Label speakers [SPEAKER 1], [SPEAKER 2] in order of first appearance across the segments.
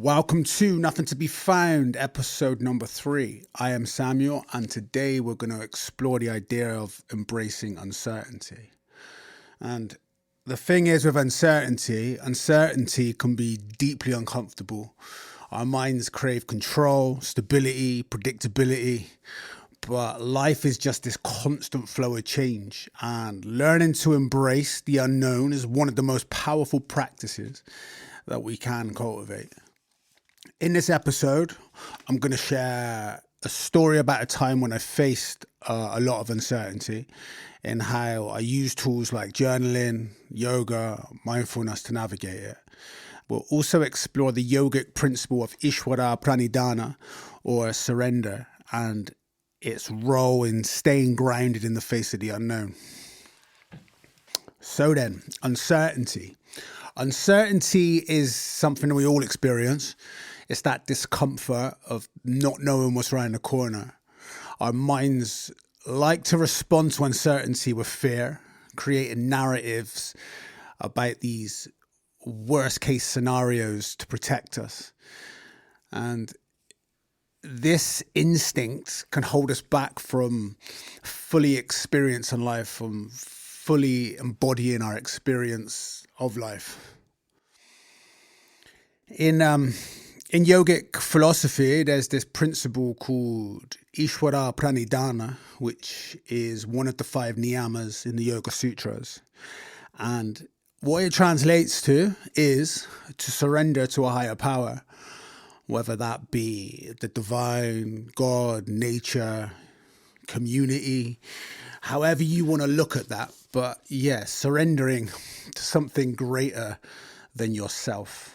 [SPEAKER 1] Welcome to Nothing to Be Found, episode number 3. I am Samuel, and today we're going to explore the idea of embracing uncertainty. And the thing is with uncertainty can be deeply uncomfortable. Our minds crave control, stability, predictability, but life is just this constant flow of change, and learning to embrace the unknown is one of the most powerful practices that we can cultivate. In this episode, I'm going to share a story about a time when I faced a lot of uncertainty and how I used tools like journaling, yoga, mindfulness to navigate it. We'll also explore the yogic principle of Ishvara Pranidhana, or surrender, and its role in staying grounded in the face of the unknown. So then, uncertainty. Uncertainty is something we all experience. It's that discomfort of not knowing what's around the corner. Our minds like to respond to uncertainty with fear, creating narratives about these worst case scenarios to protect us. And this instinct can hold us back from fully experiencing life, from fully embodying our experience of life. In yogic philosophy, there's this principle called Ishvara Pranidhana, which is one of the 5 niyamas in the Yoga Sutras. And what it translates to is to surrender to a higher power, whether that be the divine, God, nature, community, however you want to look at that. But yeah, surrendering to something greater than yourself.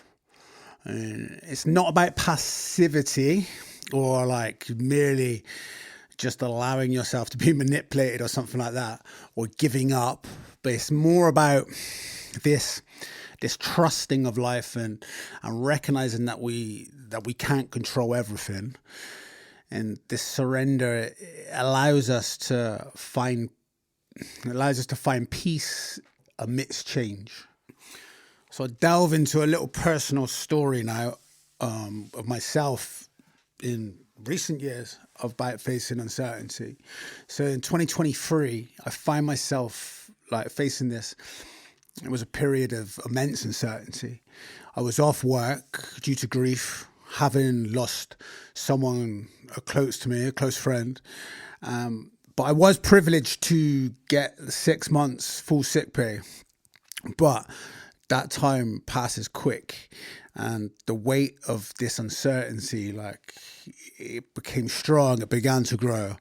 [SPEAKER 1] And it's not about passivity or like merely just allowing yourself to be manipulated or something like that, or giving up, but it's more about this trusting of life and recognizing that we can't control everything. And this surrender allows us to find peace amidst change. So I'll delve into a little personal story now of myself in recent years about facing uncertainty. So in 2023, I find myself like facing this. It was a period of immense uncertainty. I was off work due to grief, having lost someone close to me, a close friend. But I was privileged to get 6 months full sick pay. But that time passes quick, and the weight of this uncertainty, like, it became strong, it began to grow.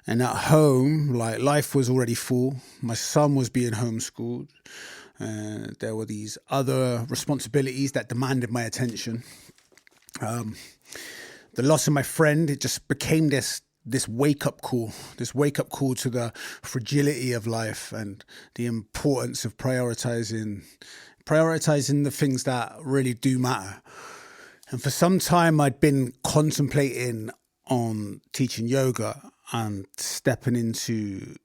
[SPEAKER 1] And at home, like, life was already full. My son was being homeschooled. There were these other responsibilities that demanded my attention. The loss of my friend, it just became this wake-up call to the fragility of life and the importance of prioritizing the things that really do matter. And for some time, I'd been contemplating on teaching yoga and stepping into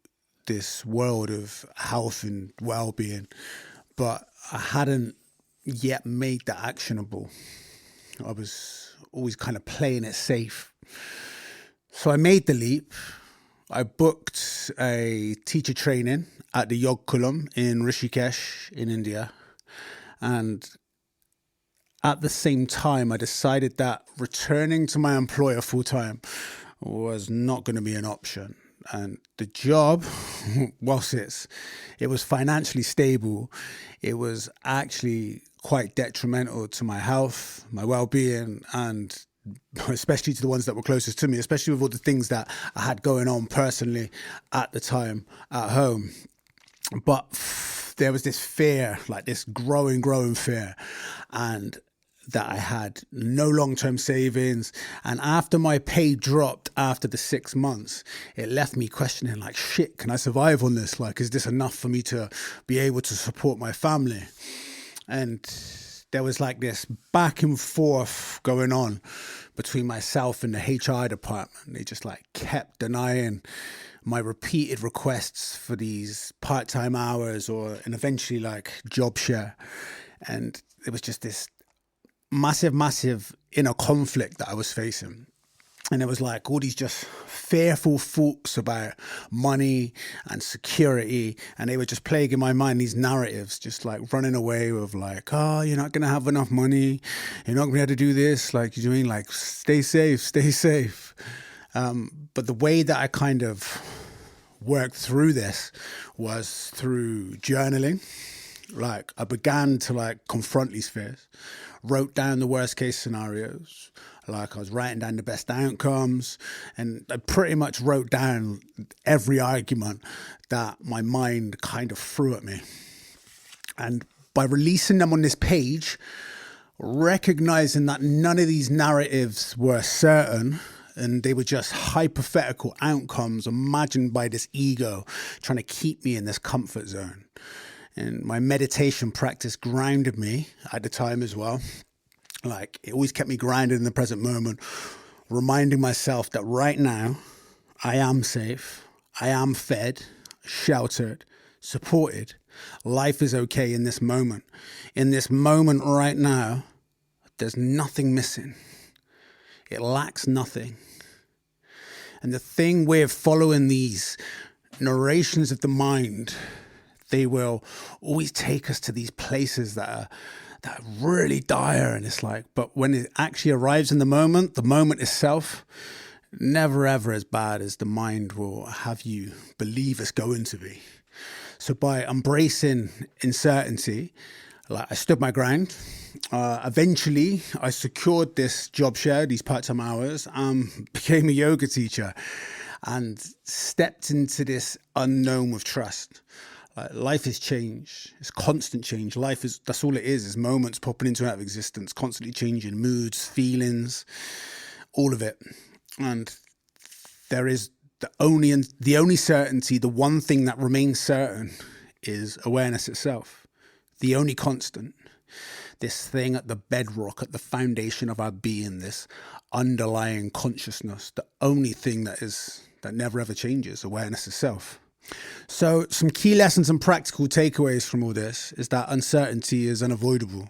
[SPEAKER 1] this world of health and well-being, but I hadn't yet made that actionable. I was always kind of playing it safe. So I made the leap. I booked a teacher training at the Yogkulam in Rishikesh in India. And at the same time, I decided that returning to my employer full time was not going to be an option. And the job, whilst it was financially stable, it was actually quite detrimental to my health, my well-being, and especially to the ones that were closest to me, especially with all the things that I had going on personally at the time at home. But there was this fear, like this growing fear, and that I had no long-term savings. And after my pay dropped after the 6 months, it left me questioning, like, shit, can I survive on this? Like, is this enough for me to be able to support my family? And there was like this back and forth going on between myself and the HR department. They just like kept denying my repeated requests for these part-time hours and eventually like job share. And it was just this massive inner conflict that I was facing. And it was like all these just fearful thoughts about money and security. And they were just plaguing my mind, these narratives, just like running away with like, oh, you're not going to have enough money. You're not going to be able to do this. Like, you're doing like, stay safe, stay safe. But the way that I kind of worked through this was through journaling. Like I began to like confront these fears, wrote down the worst case scenarios. Like I was writing down the best outcomes, and I pretty much wrote down every argument that my mind kind of threw at me. And by releasing them on this page, recognizing that none of these narratives were certain, and they were just hypothetical outcomes imagined by this ego trying to keep me in this comfort zone. And my meditation practice grounded me at the time as well. Like it always kept me grounded in the present moment, reminding myself that right now I am safe, I am fed, sheltered, supported. Life is okay in this moment. In this moment right now, there's nothing missing. It lacks nothing. And the thing with following these narrations of the mind, they will always take us to these places that are really dire. And it's like, but when it actually arrives in the moment itself, never ever as bad as the mind will have you believe it's going to be. So by embracing uncertainty, like I stood my ground. Eventually, I secured this job share, these part-time hours, became a yoga teacher, and stepped into this unknown with trust. Life is change. It's constant change. Life is, that's all it is moments popping into and out of existence, constantly changing moods, feelings, all of it. And there is the only certainty, the one thing that remains certain is awareness itself. The only constant, this thing at the bedrock, at the foundation of our being, this underlying consciousness, the only thing that never ever changes, awareness itself. So some key lessons and practical takeaways from all this is that uncertainty is unavoidable.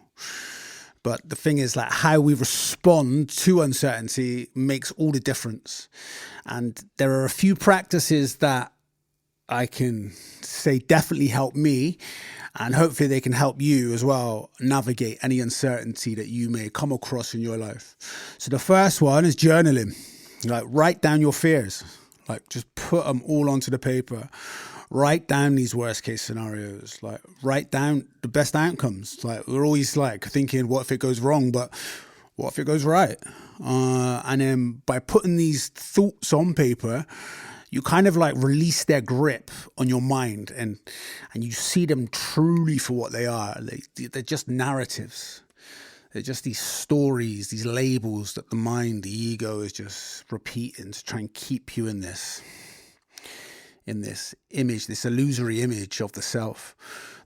[SPEAKER 1] But the thing is, like, how we respond to uncertainty makes all the difference. And there are a few practices that I can say definitely help me, and hopefully they can help you as well navigate any uncertainty that you may come across in your life. So the first one is journaling. Like, write down your fears. Like, just put them all onto the paper. Write down these worst case scenarios. Like, write down the best outcomes. Like, we're always like thinking, what if it goes wrong? But what if it goes right? And then by putting these thoughts on paper, you kind of like release their grip on your mind, and you see them truly for what they are. They're just narratives. They're just these stories, these labels that the mind, the ego is just repeating to try and keep you in this image, this illusory image of the self,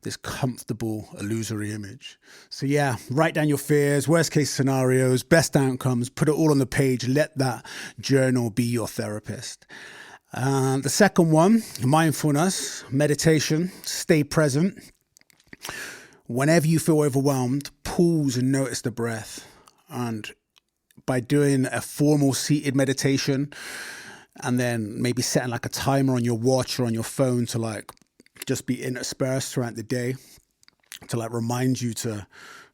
[SPEAKER 1] this comfortable illusory image. So yeah, write down your fears, worst case scenarios, best outcomes, put it all on the page. Let that journal be your therapist. The second one, mindfulness, meditation, stay present. Whenever you feel overwhelmed, pause and notice the breath. And by doing a formal seated meditation, and then maybe setting like a timer on your watch or on your phone to like just be interspersed throughout the day to like remind you to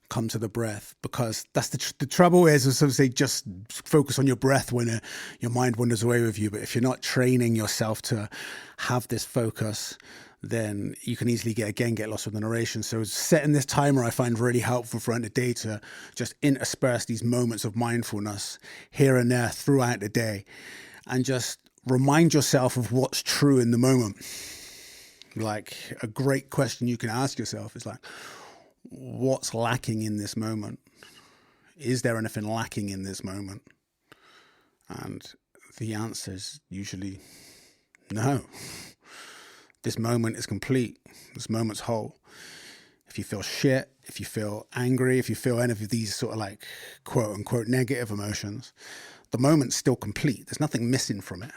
[SPEAKER 1] come to the breath, because that's the trouble is, as some say, just focus on your breath when your mind wanders away with you. But if you're not training yourself to have this focus, then you can easily get lost with the narration. So setting this timer I find really helpful throughout the day to just intersperse these moments of mindfulness here and there throughout the day, and just remind yourself of what's true in the moment. Like, a great question you can ask yourself is like, what's lacking in this moment? Is there anything lacking in this moment? And the answer is usually no. This moment is complete. This moment's whole. If you feel shit, if you feel angry, if you feel any of these sort of like quote unquote negative emotions, the moment's still complete. There's nothing missing from it.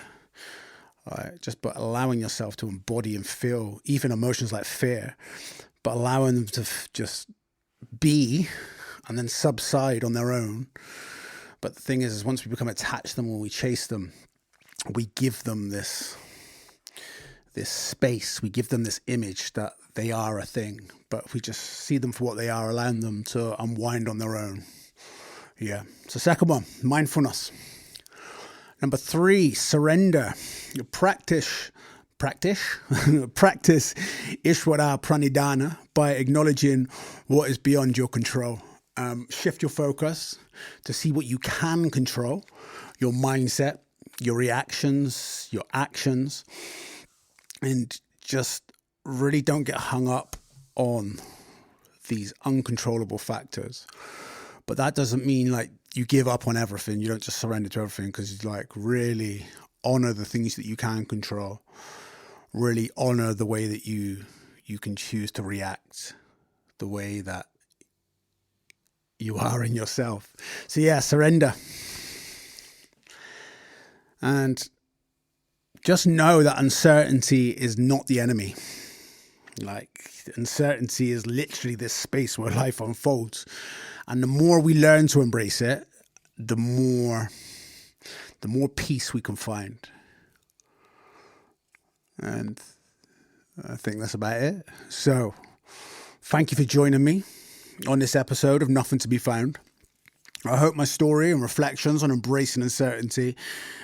[SPEAKER 1] Just but allowing yourself to embody and feel even emotions like fear, but allowing them to just be and then subside on their own. But the thing is once we become attached to them or we chase them, we give them this space, we give them this image that they are a thing. But if we just see them for what they are, allowing them to unwind on their own. Yeah. So second one, mindfulness. Number 3, surrender. Practice Ishvara Pranidhana by acknowledging what is beyond your control. Shift your focus to see what you can control, your mindset, your reactions, your actions, and just really don't get hung up on these uncontrollable factors. But that doesn't mean like you give up on everything. You don't just surrender to everything, because you like really honor the things that you can control. Really honor the way that you can choose to react, the way that you are in yourself. So yeah, surrender. And just know that uncertainty is not the enemy. Like, uncertainty is literally this space where life unfolds. And the more we learn to embrace it, the more peace we can find. And I think that's about it. So, thank you for joining me on this episode of Nothing to Be Found. I hope my story and reflections on embracing uncertainty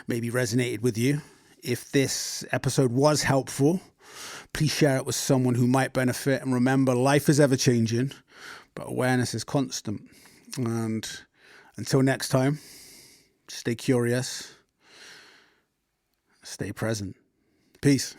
[SPEAKER 1] maybe resonated with you. If this episode was helpful, please share it with someone who might benefit. And remember, life is ever changing, but awareness is constant. And until next time, stay curious, stay present. Peace.